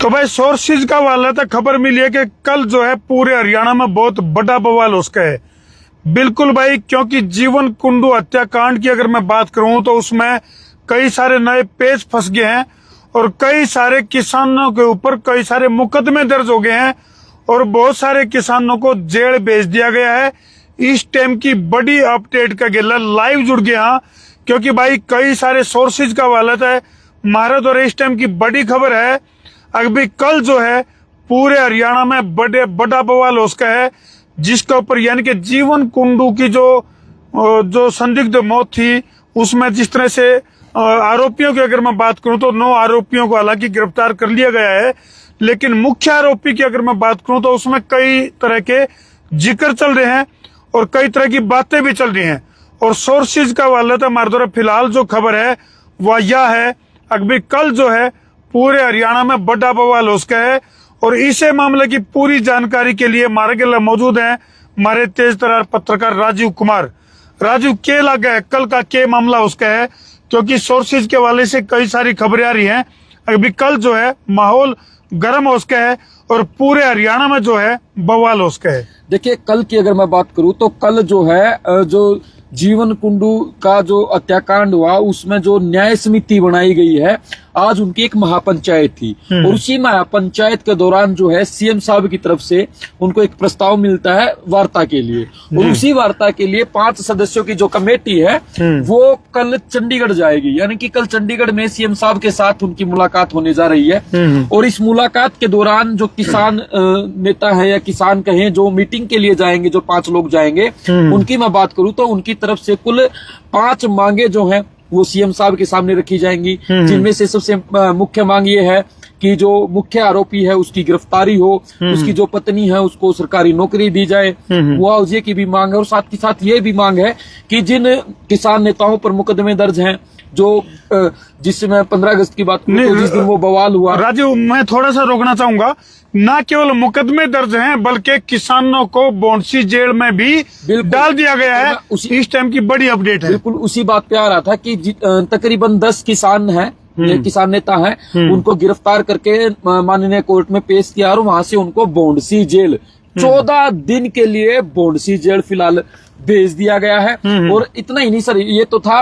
तो भाई सोर्सेज का हवाला था, खबर मिली है कि कल जो है पूरे हरियाणा में बहुत बड़ा बवाल उसका है। बिल्कुल भाई, क्योंकि जीवन कुंडू हत्याकांड की अगर मैं बात करूं तो उसमें कई सारे नए पेच फंस गए हैं और कई सारे किसानों के ऊपर कई सारे मुकदमे दर्ज हो गए हैं और बहुत सारे किसानों को जेल भेज दिया गया है। इस टाइम की बड़ी अपडेट का गिला लाइव जुड़ गया, क्योंकि भाई कई सारे सोर्सेज का हवाला है हमारा। तो इस टाइम की बड़ी खबर है, अभी कल जो है पूरे हरियाणा में बड़ा बवाल उसका है, जिसके ऊपर यानी कि जीवन कुंडू की जो संदिग्ध मौत थी उसमें जिस तरह से आरोपियों की अगर मैं बात करूं तो 9 आरोपियों को हालांकि गिरफ्तार कर लिया गया है, लेकिन मुख्य आरोपी की अगर मैं बात करूं तो उसमें कई तरह के जिक्र चल रहे हैं और कई तरह की बातें भी चल रही हैं। और सोर्सेज का हवाला था हमारे द्वारा फिलहाल जो खबर है वह यह है, अभी कल जो है पूरे हरियाणा में बड़ा बवाल उसका है। और इसे मामले की पूरी जानकारी के लिए हमारे के लिए मौजूद हैं हमारे तेज तर्रार पत्रकार राजीव कुमार। राजीव, क्या लगा है कल का क्या मामला उसका है, क्योंकि सोर्सेज के हवाले से कई सारी खबरें आ रही हैं। अभी कल जो है माहौल गर्म हो उसका है और पूरे हरियाणा में जो है बवाल उसका है। देखिए, कल की अगर मैं बात करूं तो कल जो है जो जीवन कुंडू का जो हत्याकांड हुआ उसमें जो न्याय समिति बनाई गई है, आज उनकी एक महापंचायत थी और उसी महापंचायत के दौरान जो है सीएम साहब की तरफ से उनको एक प्रस्ताव मिलता है वार्ता के लिए। और उसी वार्ता के लिए 5 सदस्यों की जो कमेटी है वो कल चंडीगढ़ जाएगी, यानी कि कल चंडीगढ़ में सीएम साहब के साथ उनकी मुलाकात होने जा रही है। और इस मुलाकात के दौरान जो किसान नेता है या किसान कहें जो मीटिंग के लिए जाएंगे, जो 5 लोग जाएंगे, उनकी मैं बात करूं तो उनकी तरफ से कुल 5 मांगे जो हैं वो सीएम साहब के सामने रखी जाएंगी, जिनमें से सबसे मुख्य मांग ये है कि जो मुख्य आरोपी है उसकी गिरफ्तारी हो, उसकी जो पत्नी है उसको सरकारी नौकरी दी जाए, मुआवजे की भी मांग है। और साथ ही साथ ये भी मांग है कि जिन किसान नेताओं पर मुकदमे दर्ज हैं, जो जिसमें 15 अगस्त की बात करूं तो जिस दिन वो बवाल हुआ। राजू, मैं थोड़ा सा रोकना चाहूंगा, न केवल मुकदमे दर्ज हैं बल्कि किसानों को बौंसी जेल में भी डाल दिया गया है। इस टाइम की बड़ी अपडेट है। बिल्कुल उसी बात पे आ रहा था कि तकरीबन 10 किसान हैं, किसान नेता हैं, उनको गिरफ्तार करके माननीय कोर्ट में पेश किया और वहां से उनको बौंसी जेल 14 दिन के लिए बौंसी जेल फिलहाल भेज दिया गया है। और इतना ही नहीं सर, ये तो था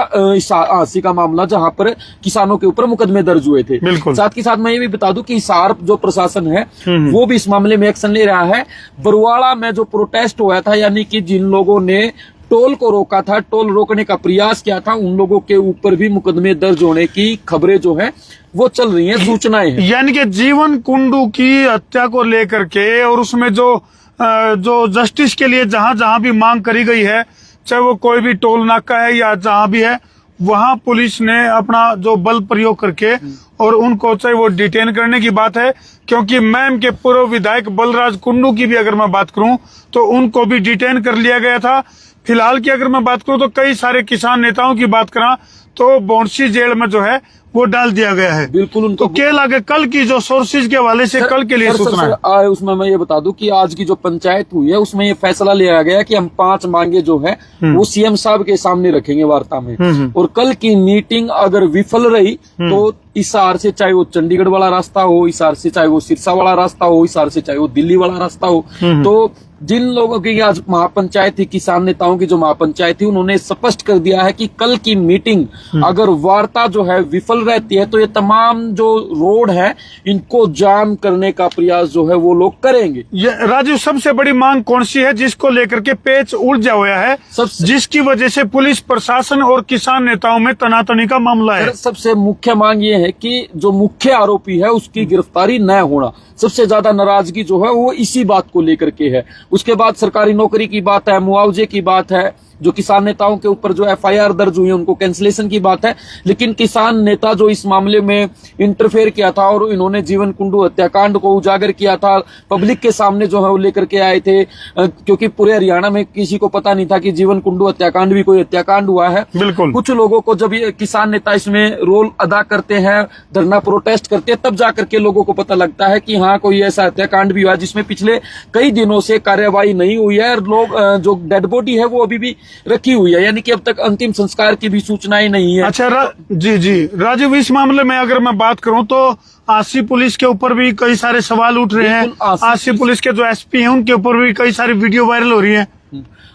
आसी का मामला जहां पर किसानों के ऊपर मुकदमे दर्ज हुए थे। साथ ही साथ मैं ये भी बता दूं कि हिसार जो प्रशासन है वो भी इस मामले में एक्शन ले रहा है। बरवाड़ा में जो प्रोटेस्ट हुआ था, यानी कि जिन लोगों ने टोल को रोका था, टोल रोकने का प्रयास किया था, उन लोगों के ऊपर भी मुकदमे दर्ज होने की खबरें जो है वो चल रही हैं, सूचनाएं हैं। यानी कि जीवन कुंडू की हत्या को लेकर के और उसमें जो जस्टिस के लिए जहां जहां भी मांग करी गई है, चाहे वो कोई भी टोल नाका है या जहां भी है, वहां पुलिस ने अपना जो बल प्रयोग करके और उनको चाहे वो डिटेन करने की बात है, क्योंकि मैम के पूर्व विधायक बलराज कुंडू की भी अगर मैं बात करूं तो उनको भी डिटेन कर लिया गया था। फिलहाल की अगर मैं बात करूं तो कई सारे किसान नेताओं की बात करा तो बौंसी जेल में जो है वो डाल दिया गया है। बिल्कुल उनको तो क्या लगे कल की जो सोर्सेज के हवाले से कल के लिए सूचना है उसमें मैं ये बता दूं कि आज की जो पंचायत हुई है उसमें ये फैसला लिया गया कि हम 5 मांगे जो है वो सीएम साहब के सामने रखेंगे वार्ता में। और कल की मीटिंग अगर विफल रही तो हिसार से चाहे वो चंडीगढ़ वाला रास्ता हो, हिसार से चाहे वो सिरसा वाला रास्ता हो, हिसार से चाहे वो दिल्ली वाला रास्ता हो, तो जिन लोगों की आज महापंचायत थी, किसान नेताओं की जो महापंचायत थी, उन्होंने स्पष्ट कर दिया है कि कल की मीटिंग अगर वार्ता जो है विफल रहती है तो ये तमाम जो रोड है इनको जाम करने का प्रयास जो है वो लोग करेंगे। राजू, सबसे बड़ी मांग कौन सी है जिसको लेकर के पेच उलझा हुआ है, जिसकी वजह से पुलिस प्रशासन और किसान नेताओं में तनातनी का मामला है? सबसे मुख्य मांग ये है कि जो मुख्य आरोपी है उसकी गिरफ्तारी न होना। सबसे ज्यादा नाराजगी जो है वो इसी बात को लेकर के है। उसके बाद सरकारी नौकरी की बात है, मुआवजे की बात है, जो किसान नेताओं के ऊपर जो एफआईआर दर्ज हुई है उनको कैंसिलेशन की बात है। लेकिन किसान नेता जो इस मामले में इंटरफेयर किया था और इन्होंने जीवन कुंडू हत्याकांड को उजागर किया था, पब्लिक के सामने जो है वो लेकर के आए थे, क्योंकि पूरे हरियाणा में किसी को पता नहीं था कि जीवन कुंडू हत्याकांड भी कोई हत्याकांड हुआ है। बिल्कुल कुछ लोगों को जब ये किसान नेता इसमें रोल अदा करते हैं, धरना प्रोटेस्ट करते हैं, तब जाकर के लोगों को पता लगता है कि हाँ कोई ऐसा हत्याकांड भी हुआ जिसमें पिछले कई दिनों से कार्यवाही नहीं हुई है। लोग जो डेड बॉडी है वो अभी भी रखी हुई है, यानी कि अब तक अंतिम संस्कार की भी सूचनाएं नहीं है। अच्छा जी राजीव, इस मामले में अगर मैं बात करूं तो आसी पुलिस के ऊपर भी कई सारे सवाल उठ रहे हैं। आसी पुलिस के जो एसपी हैं उनके ऊपर भी कई सारी वीडियो वायरल हो रही है।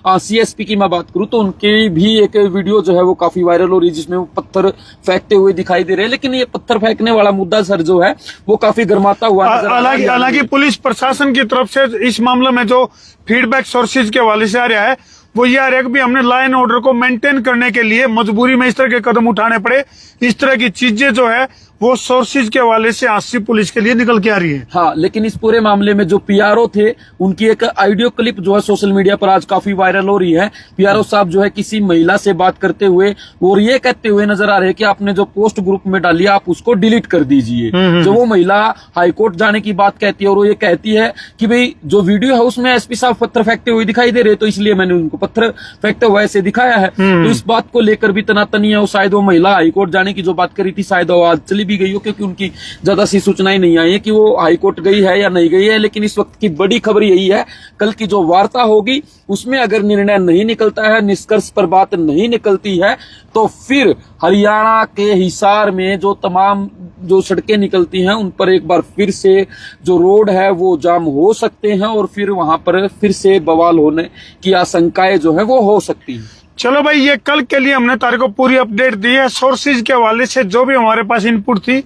सीएसपी की मैं बात करूं तो उनकी भी एक वीडियो जो है वो काफी वायरल हो रही है, जिसमें वो पत्थर फेंकते हुए दिखाई दे रहे हैं। लेकिन ये पत्थर फेंकने वाला मुद्दा सर जो है वो काफी गर्माता हुआ नजर आ रहा है। हालांकि पुलिस प्रशासन की तरफ से इस मामले में जो फीडबैक सोर्सेज के हवाले से आ रहा है वो ये आ रहा है कि भी हमने लॉ एंड ऑर्डर को मेंटेन करने के लिए मजबूरी में इस तरह के कदम उठाने पड़े। इस तरह की चीजें जो है वो सोर्सेज के हवाले से आसी पुलिस के लिए निकल के आ रही है। हाँ, लेकिन इस पूरे मामले में जो पीआरओ थे उनकी एक ऑडियो क्लिप जो है सोशल मीडिया पर आज काफी वायरल हो रही है। पीआरओ साहब जो है किसी महिला से बात करते हुए और ये कहते हुए नजर आ रहे हैं कि आपने जो पोस्ट ग्रुप में डाली आप उसको डिलीट कर दीजिए। जो वो महिला हाईकोर्ट जाने की बात कहती है और वो ये कहती है कि भाई जो वीडियो है उसमें एसपी साहब पत्थर फेंकते हुए दिखाई दे रहे, तो इसलिए मैंने उनको पत्थर फेंकते हुए ऐसे दिखाया है। तो इस बात को लेकर भी तनातनी है और शायद वो महिला हाईकोर्ट जाने की जो बात करी थी शायद वो आज चली भी गई हो, क्योंकि उनकी ज्यादा सी सूचनाएं नहीं आई है कि वो हाईकोर्ट गई है या नहीं गई है। लेकिन इस वक्त की बड़ी खबर यही है, कल की जो वार्ता होगी उसमें अगर निर्णय नहीं निकलता है, निष्कर्ष पर बात नहीं निकलती है, तो फिर हरियाणा के हिसार में जो तमाम जो सड़कें निकलती हैं उन पर एक बार फिर से जो रोड है वो जाम हो सकते हैं और फिर वहां पर फिर से बवाल होने की आशंकाएं जो है वो हो सकती है। चलो भाई, ये कल के लिए हमने तारीख को पूरी अपडेट दी है सोर्सेज के हवाले से जो भी हमारे पास इनपुट थी।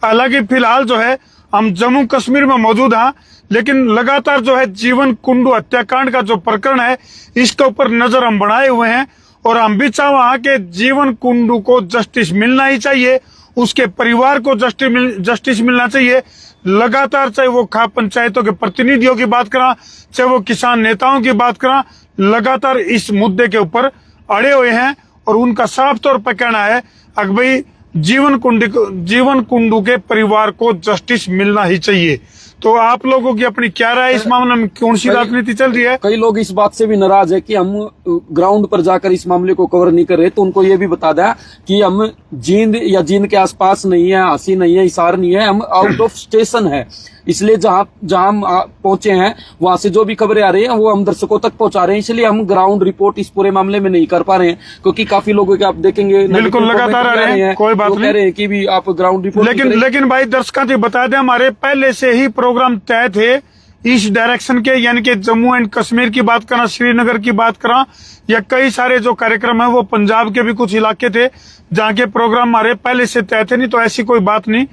हालांकि फिलहाल जो है हम जम्मू कश्मीर में मौजूद हैं, लेकिन लगातार जो है जीवन कुंडू हत्याकांड का जो प्रकरण है इसके ऊपर नजर हम बढ़ाए हुए हैं और हम भी चाहते कि जीवन कुंडू को जस्टिस मिलना ही चाहिए, उसके परिवार को जस्टिस मिलना चाहिए। लगातार चाहे वो खाप पंचायतों के प्रतिनिधियों की बात करा, चाहे वो किसान नेताओं की बात करा, लगातार इस मुद्दे के ऊपर अड़े हुए हैं और उनका साफ तौर पर कहना है कि भाई जीवन कुंडू के परिवार को जस्टिस मिलना ही चाहिए। तो आप लोगों की अपनी क्या राय इस मामले में, कौन सी राजनीति चल रही है? कई लोग इस बात से भी नाराज है कि हम ग्राउंड पर जाकर इस मामले को कवर नहीं कर रहे, तो उनको ये भी बता दें कि हम जींद या जींद के आसपास नहीं है, हांसी नहीं है, हिसार नहीं है, हम आउट ऑफ स्टेशन है। इसलिए जहां हम पहुंचे हैं वहां से जो भी खबरें आ रही हैं वो हम दर्शकों तक पहुंचा रहे हैं। इसलिए हम ग्राउंड रिपोर्ट इस पूरे मामले में नहीं कर पा रहे हैं, क्योंकि काफी लोगों के आप देखेंगे बिल्कुल लगातार आ रहे हैं, कोई बात नहीं, कह रहे हैं कि भी आप ग्राउंड रिपोर्ट। लेकिन भाई दर्शकों को बता दें, हमारे पहले से ही प्रोग्राम तय थे इस डायरेक्शन के, यानी कि जम्मू एंड कश्मीर की बात करा, श्रीनगर की बात करा, या कई सारे जो कार्यक्रम है वो पंजाब के भी कुछ इलाके थे जहाँ के प्रोग्राम हमारे पहले से तय थे। नहीं तो ऐसी कोई बात नहीं,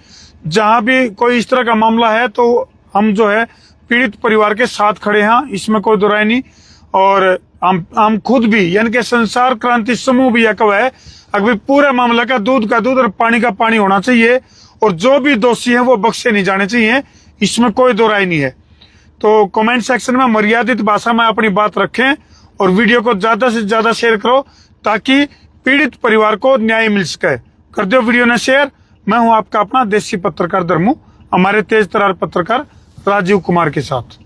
जहां भी कोई इस तरह का मामला है तो हम जो है पीड़ित परिवार के साथ खड़े हैं, इसमें कोई दो राय नहीं। और हम खुद भी यानी कि संसार क्रांति समूह भी यह है अगर पूरे मामले का दूध और पानी का पानी होना चाहिए और जो भी दोषी हैं वो बख्शे नहीं जाने चाहिए, इसमें कोई दो राय नहीं है। तो कमेंट सेक्शन में मर्यादित भाषा में अपनी बात रखें और वीडियो को ज्यादा से ज्यादा शेयर करो ताकि पीड़ित परिवार को न्याय मिल सके। कर दो वीडियो ने शेयर। मैं हूं आपका अपना देसी पत्रकार धर्मू, हमारे तेज तरार पत्रकार राजीव कुमार के साथ।